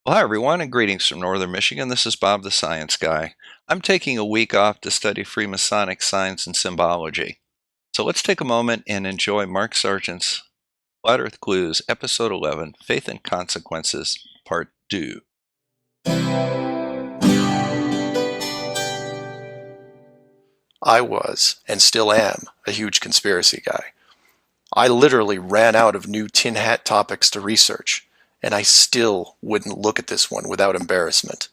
Well, hi everyone, and greetings from Northern Michigan. This is Bob the Science Guy. I'm taking a week off to study Freemasonic science and symbology. So let's take a moment and enjoy Mark Sargent's Flat Earth Clues, Episode 11, Faith and Consequences, Part 2. I was, and still am, a huge conspiracy guy. I literally ran out of new tin hat topics to research, and I still wouldn't look at this one without embarrassment.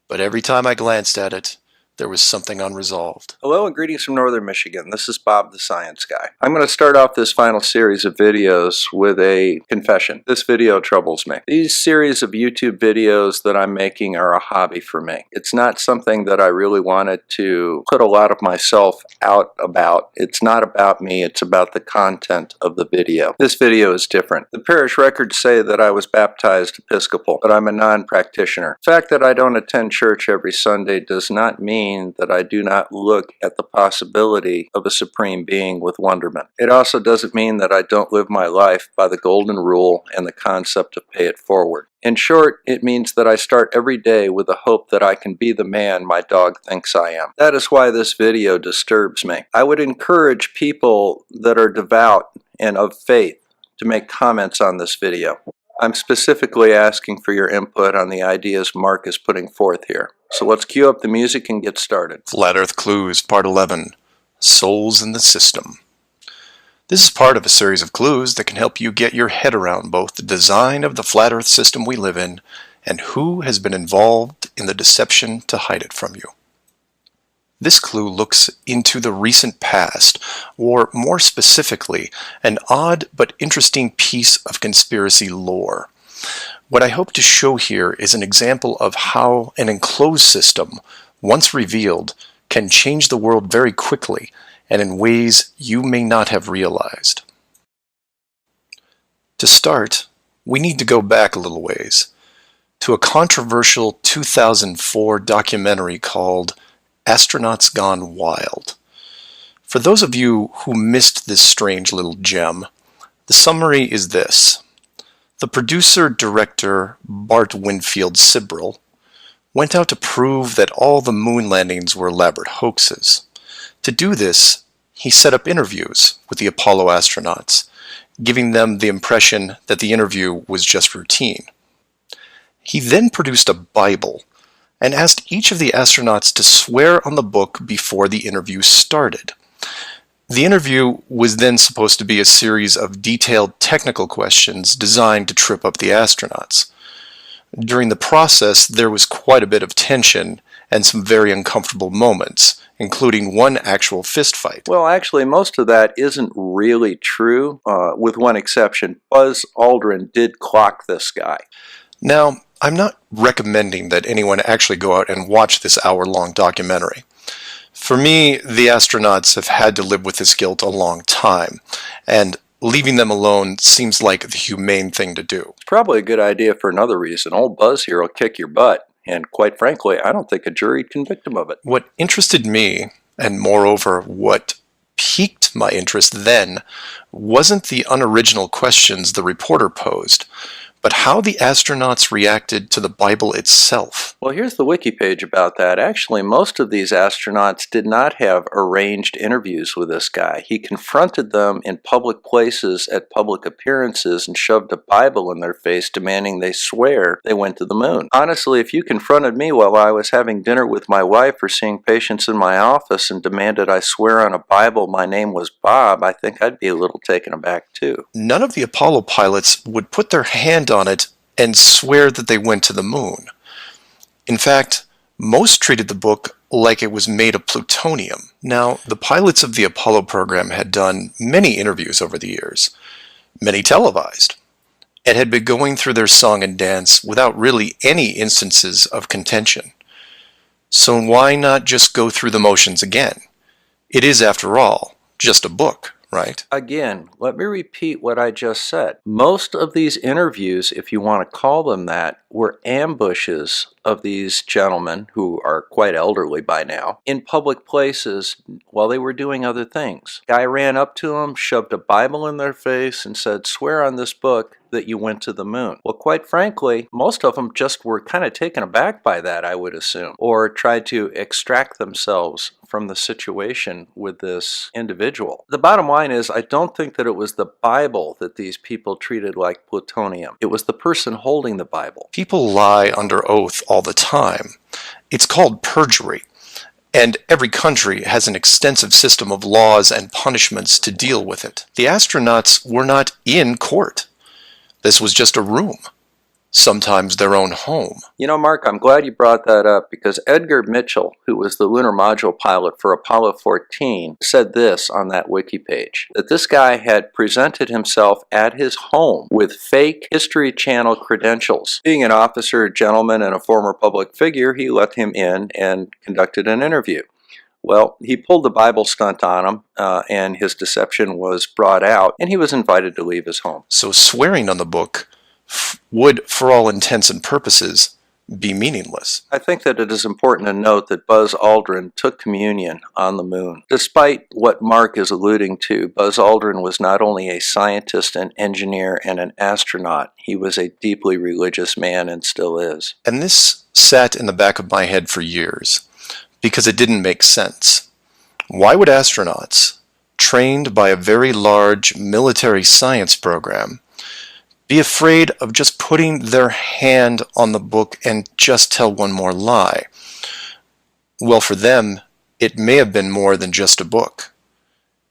But every time I glanced at it, there was something unresolved. Hello and greetings from Northern Michigan. This is Bob the Science Guy. I'm going to start off this final series of videos with a confession. This video troubles me. These series of YouTube videos that I'm making are a hobby for me. It's not something that I really wanted to put a lot of myself out about. It's not about me, it's about the content of the video. This video is different. The parish records say that I was baptized Episcopal, but I'm a non-practitioner. The fact that I don't attend church every Sunday does not mean that I do not look at the possibility of a supreme being with wonderment. It also doesn't mean that I don't live my life by the golden rule and the concept of pay it forward. In short, it means that I start every day with the hope that I can be the man my dog thinks I am. That is why this video disturbs me. I would encourage people that are devout and of faith to make comments on this video. I'm specifically asking for your input on the ideas Mark is putting forth here. So let's cue up the music and get started. Flat Earth Clues, Part 11, Souls in the System. This is part of a series of clues that can help you get your head around both the design of the flat Earth system we live in and who has been involved in the deception to hide it from you. This clue looks into the recent past, or more specifically, an odd but interesting piece of conspiracy lore. What I hope to show here is an example of how an enclosed system, once revealed, can change the world very quickly and in ways you may not have realized. To start, we need to go back a little ways, to a controversial 2004 documentary called Astronauts Gone Wild. For those of you who missed this strange little gem, the summary is this. The producer-director, Bart Winfield Sibrel, went out to prove that all the moon landings were elaborate hoaxes. To do this, he set up interviews with the Apollo astronauts, giving them the impression that the interview was just routine. He then produced a Bible and asked each of the astronauts to swear on the book before the interview started. The interview was then supposed to be a series of detailed technical questions designed to trip up the astronauts. During the process, there was quite a bit of tension and some very uncomfortable moments, including one actual fistfight. Well, actually, most of that isn't really true, with one exception. Buzz Aldrin did clock this guy. Now, I'm not recommending that anyone actually go out and watch this hour-long documentary. For me, the astronauts have had to live with this guilt a long time, and leaving them alone seems like the humane thing to do. It's probably a good idea for another reason. Old Buzz here will kick your butt, and quite frankly, I don't think a jury would convict him of it. What interested me, and moreover what piqued my interest then, wasn't the unoriginal questions the reporter posed, but how the astronauts reacted to the Bible itself. Well, here's the wiki page about that. Actually, most of these astronauts did not have arranged interviews with this guy. He confronted them in public places at public appearances and shoved a Bible in their face, demanding they swear they went to the moon. Honestly, if you confronted me while I was having dinner with my wife or seeing patients in my office and demanded I swear on a Bible my name was Bob, I think I'd be a little taken aback too. None of the Apollo pilots would put their hand on it and swear that they went to the moon. In fact, most treated the book like it was made of plutonium. Now, the pilots of the Apollo program had done many interviews over the years, many televised, and had been going through their song and dance without really any instances of contention. So why not just go through the motions again? It is, after all, just a book, right? Again, let me repeat what I just said. Most of these interviews, if you want to call them that, were ambushes of these gentlemen, who are quite elderly by now, in public places while they were doing other things. Guy ran up to them, shoved a Bible in their face, and said, "Swear on this book that you went to the moon." Well, quite frankly, most of them just were kind of taken aback by that, I would assume, or tried to extract themselves from the situation with this individual. The bottom line is, I don't think that it was the Bible that these people treated like plutonium. It was the person holding the Bible. People lie under oath all the time. It's called perjury. And every country has an extensive system of laws and punishments to deal with it. The astronauts were not in court. This was just a room, sometimes their own home. You know, Mark, I'm glad you brought that up, because Edgar Mitchell, who was the lunar module pilot for Apollo 14, said this on that wiki page, that this guy had presented himself at his home with fake History Channel credentials. Being an officer, gentleman, and a former public figure, he let him in and conducted an interview. Well, he pulled the Bible stunt on him, and his deception was brought out, and he was invited to leave his home. So swearing on the book would, for all intents and purposes, be meaningless. I think that it is important to note that Buzz Aldrin took communion on the moon. Despite what Mark is alluding to, Buzz Aldrin was not only a scientist, an engineer, and an astronaut. He was a deeply religious man and still is. And this sat in the back of my head for years, because it didn't make sense. Why would astronauts, trained by a very large military science program, be afraid of just putting their hand on the book and just tell one more lie? Well, for them, it may have been more than just a book.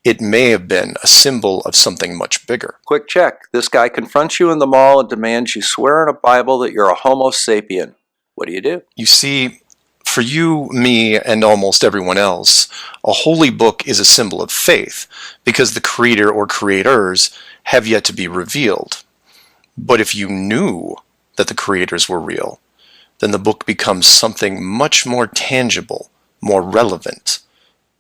It may have been a symbol of something much bigger. Quick check. This guy confronts you in the mall and demands you swear in a Bible that you're a Homo sapien. What do? You see, for you, me, and almost everyone else, a holy book is a symbol of faith, because the creator or creators have yet to be revealed. But if you knew that the creators were real, then the book becomes something much more tangible, more relevant,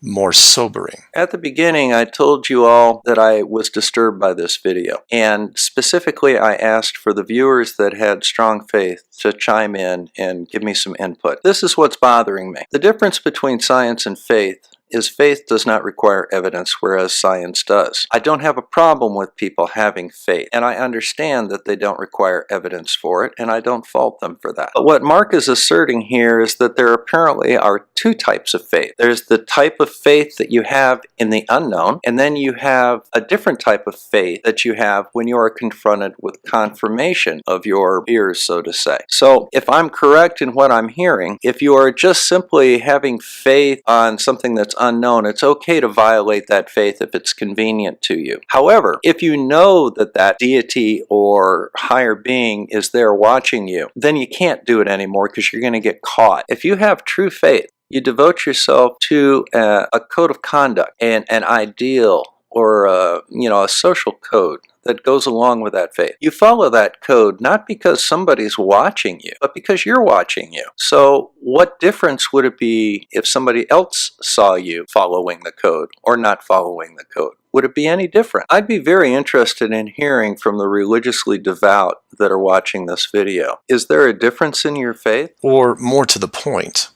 more sobering. At the beginning, I told you all that I was disturbed by this video, and specifically I asked for the viewers that had strong faith to chime in and give me some input. This is what's bothering me. The difference between science and faith is faith does not require evidence, whereas science does. I don't have a problem with people having faith, and I understand that they don't require evidence for it, and I don't fault them for that. But what Mark is asserting here is that there apparently are two types of faith. There's the type of faith that you have in the unknown, and then you have a different type of faith that you have when you are confronted with confirmation of your fears, so to say. So if I'm correct in what I'm hearing, if you are just simply having faith on something that's unknown, it's okay to violate that faith if it's convenient to you. However, if you know that that deity or higher being is there watching you, then you can't do it anymore, because you're going to get caught. If you have true faith, you devote yourself to a code of conduct and an ideal, or a social code that goes along with that faith. You follow that code not because somebody's watching you, but because you're watching you. So what difference would it be if somebody else saw you following the code or not following the code? Would it be any different? I'd be very interested in hearing from the religiously devout that are watching this video. Is there a difference in your faith? Or more to the point,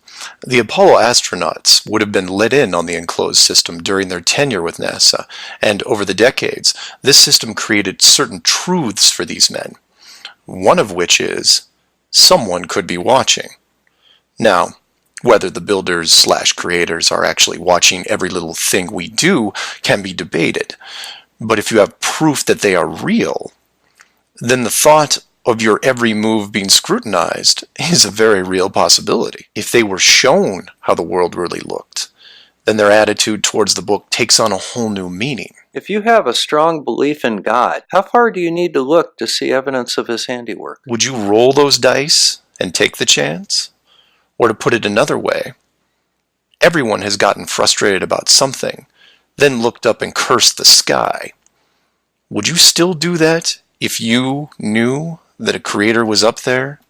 the Apollo astronauts would have been let in on the enclosed system during their tenure with NASA, and over the decades, this system created certain truths for these men, one of which is, someone could be watching. Now, whether the builders/creators are actually watching every little thing we do can be debated, but if you have proof that they are real, then the thought of your every move being scrutinized is a very real possibility. If they were shown how the world really looked, then their attitude towards the book takes on a whole new meaning. If you have a strong belief in God, how far do you need to look to see evidence of His handiwork? Would you roll those dice and take the chance? Or to put it another way, everyone has gotten frustrated about something, then looked up and cursed the sky. Would you still do that if you knew that a creator was up there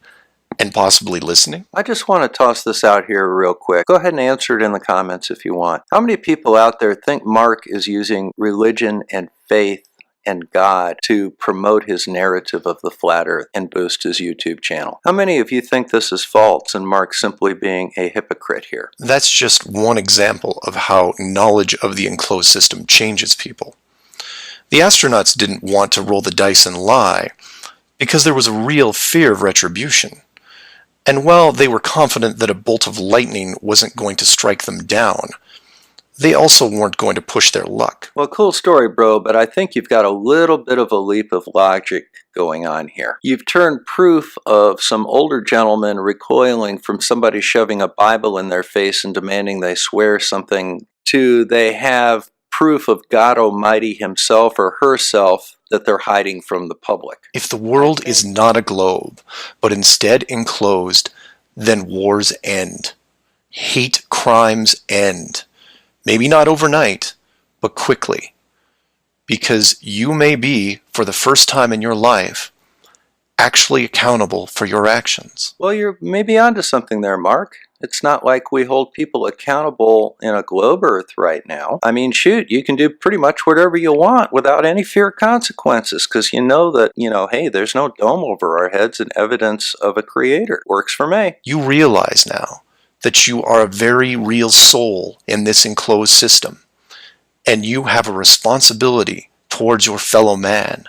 and possibly listening? I just want to toss this out here real quick. Go ahead and answer it in the comments if you want. How many people out there think Mark is using religion and faith and God to promote his narrative of the flat earth and boost his YouTube channel? How many of you think this is false and Mark simply being a hypocrite here? That's just one example of how knowledge of the enclosed system changes people. The astronauts didn't want to roll the dice and lie because there was a real fear of retribution. And while they were confident that a bolt of lightning wasn't going to strike them down, they also weren't going to push their luck. Well, cool story, bro, but I think you've got a little bit of a leap of logic going on here. You've turned proof of some older gentlemen recoiling from somebody shoving a Bible in their face and demanding they swear something to they have proof of God Almighty himself or herself that they're hiding from the public. If the world is not a globe, but instead enclosed, then wars end. Hate crimes end. Maybe not overnight, but quickly. Because you may be, for the first time in your life, actually accountable for your actions. Well, you're maybe onto something there, Mark. It's not like we hold people accountable in a globe Earth right now. I mean, shoot, you can do pretty much whatever you want without any fear of consequences because you know that, hey, there's no dome over our heads and evidence of a creator. Works for me. You realize now that you are a very real soul in this enclosed system, and you have a responsibility towards your fellow man,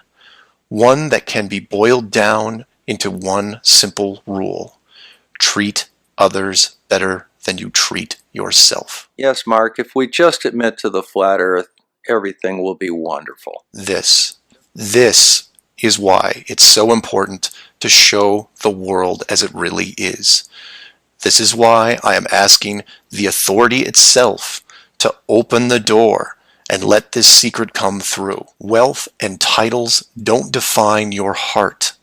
one that can be boiled down into one simple rule: treat others better than you treat yourself. Yes, Mark, if we just admit to the flat earth, everything will be wonderful. This is why it's so important to show the world as it really is. This is why I am asking the authority itself to open the door and let this secret come through. Wealth and titles don't define your heart.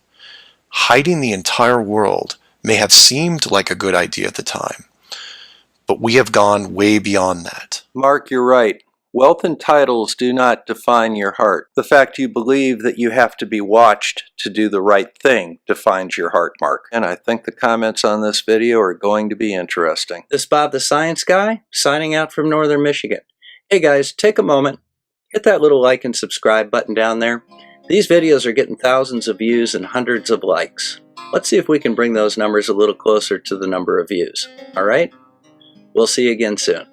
Hiding the entire world may have seemed like a good idea at the time, but we have gone way beyond that. Mark, you're right. Wealth and titles do not define your heart. The fact you believe that you have to be watched to do the right thing defines your heart, Mark. And I think the comments on this video are going to be interesting. This is Bob the Science Guy, signing out from Northern Michigan. Hey guys, take a moment, hit that little like and subscribe button down there. These videos are getting thousands of views and hundreds of likes. Let's see if we can bring those numbers a little closer to the number of views. All right? We'll see you again soon.